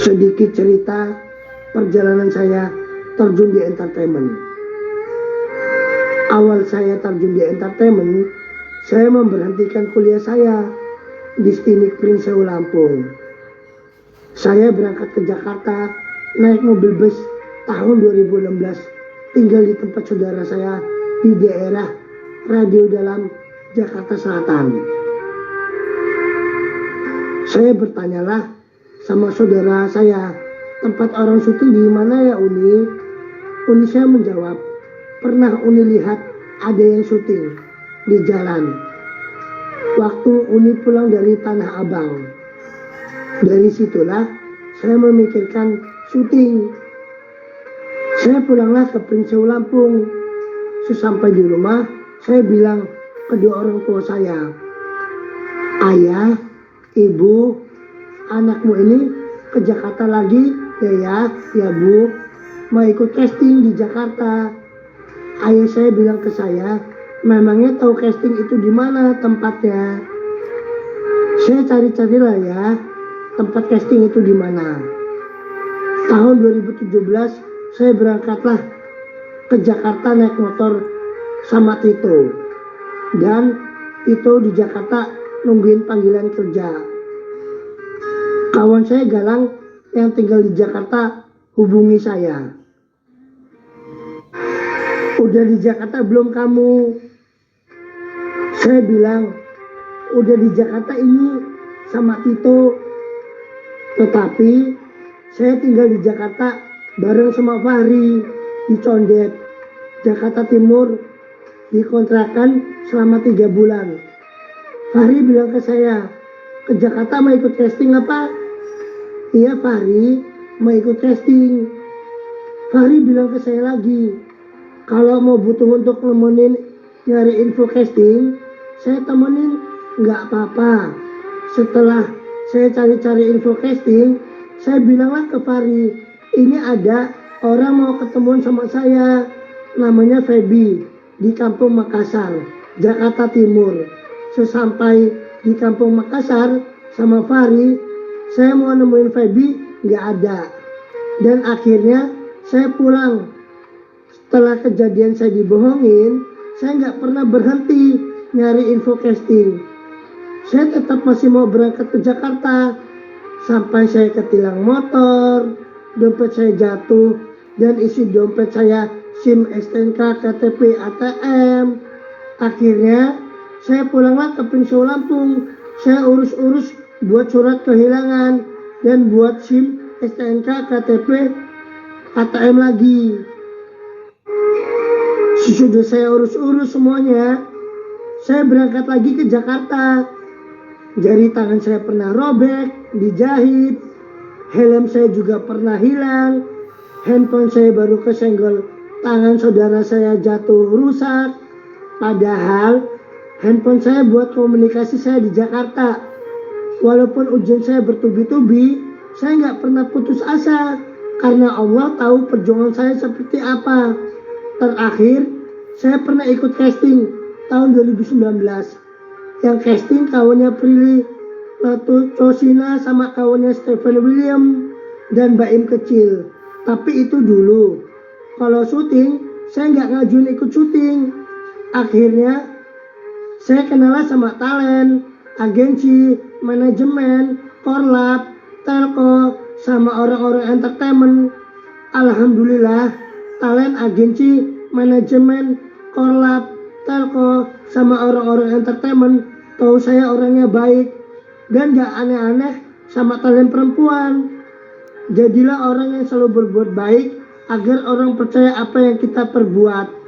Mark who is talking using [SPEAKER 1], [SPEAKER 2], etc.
[SPEAKER 1] Sedikit cerita perjalanan saya terjun di entertainment. Awal saya terjun di entertainment, saya memberhentikan kuliah saya di STIMIK Prinseu Lampung. Saya berangkat ke Jakarta naik mobil bus tahun 2016, tinggal di tempat saudara saya di daerah Radio Dalam, Jakarta Selatan. Saya bertanyalah sama saudara saya, tempat orang syuting di mana ya Uni? Uni saya menjawab, pernah Uni lihat ada yang syuting di jalan. Waktu Uni pulang dari Tanah Abang. Dari situlah saya memikirkan syuting. Saya pulanglah ke Prinseu Lampung. Sesampai di rumah, saya bilang kedua orang tua saya, ayah, ibu, anakmu ini ke Jakarta lagi ya bu, mau ikut casting di Jakarta. Ayah saya bilang ke saya, memangnya tahu casting itu di mana tempatnya? Saya cari-carilah ya, tempat casting itu di mana. Tahun 2017 saya berangkatlah ke Jakarta naik motor sama Tito, dan Tito di Jakarta nungguin panggilan kerja. Kawan saya Galang yang tinggal di Jakarta hubungi saya. Udah di Jakarta belum kamu? Saya bilang, udah di Jakarta ini sama Tito. Tetapi saya tinggal di Jakarta bareng sama Fahri di Condet, Jakarta Timur, dikontrakan selama 3 bulan. Fahri bilang ke saya, ke Jakarta mau ikut casting apa? Iya Fahri, mau ikut casting. Fahri bilang ke saya lagi, kalau mau butuh untuk nemenin nyari info casting, saya temenin, nggak apa-apa. Setelah saya cari-cari info casting, saya bilanglah ke Fahri, ini ada orang mau ketemuan sama saya, namanya Feby, di Kampung Makassar, Jakarta Timur. Sesampai di Kampung Makassar sama Fahri, saya mau nemuin Feby, nggak ada. Dan akhirnya saya pulang. Setelah kejadian saya dibohongin, saya nggak pernah berhenti nyari info casting. Saya tetap masih mau berangkat ke Jakarta. Sampai saya ketilang motor, dompet saya jatuh, dan isi dompet saya SIM, STNK, KTP, ATM. Akhirnya saya pulanglah ke Prinseu Lampung. Saya urus-urus buat surat kehilangan dan buat SIM, STNK, KTP, ATM lagi. Sesudah saya urus-urus semuanya, saya berangkat lagi ke Jakarta. Jari tangan saya pernah robek, dijahit, helm saya juga pernah hilang, handphone saya baru kesenggol tangan saudara saya jatuh rusak. Padahal handphone saya buat komunikasi saya di Jakarta. Walaupun ujian saya bertubi-tubi, saya nggak pernah putus asa karena Allah tahu perjuangan saya seperti apa. Terakhir, saya pernah ikut casting tahun 2019. Yang casting kawannya Prilly Latusina sama kawannya Stephen William dan Baim kecil. Tapi itu dulu. Kalau syuting, saya nggak ngajuin ikut syuting. Akhirnya, saya kenalan sama talent, agensi, manajemen, korlap, telco, sama orang-orang entertainment. Alhamdulillah, talent, agensi, manajemen, korlap, telco, sama orang-orang entertainment tahu saya orangnya baik dan gak aneh-aneh sama talent perempuan. Jadilah orang yang selalu berbuat baik agar orang percaya apa yang kita perbuat.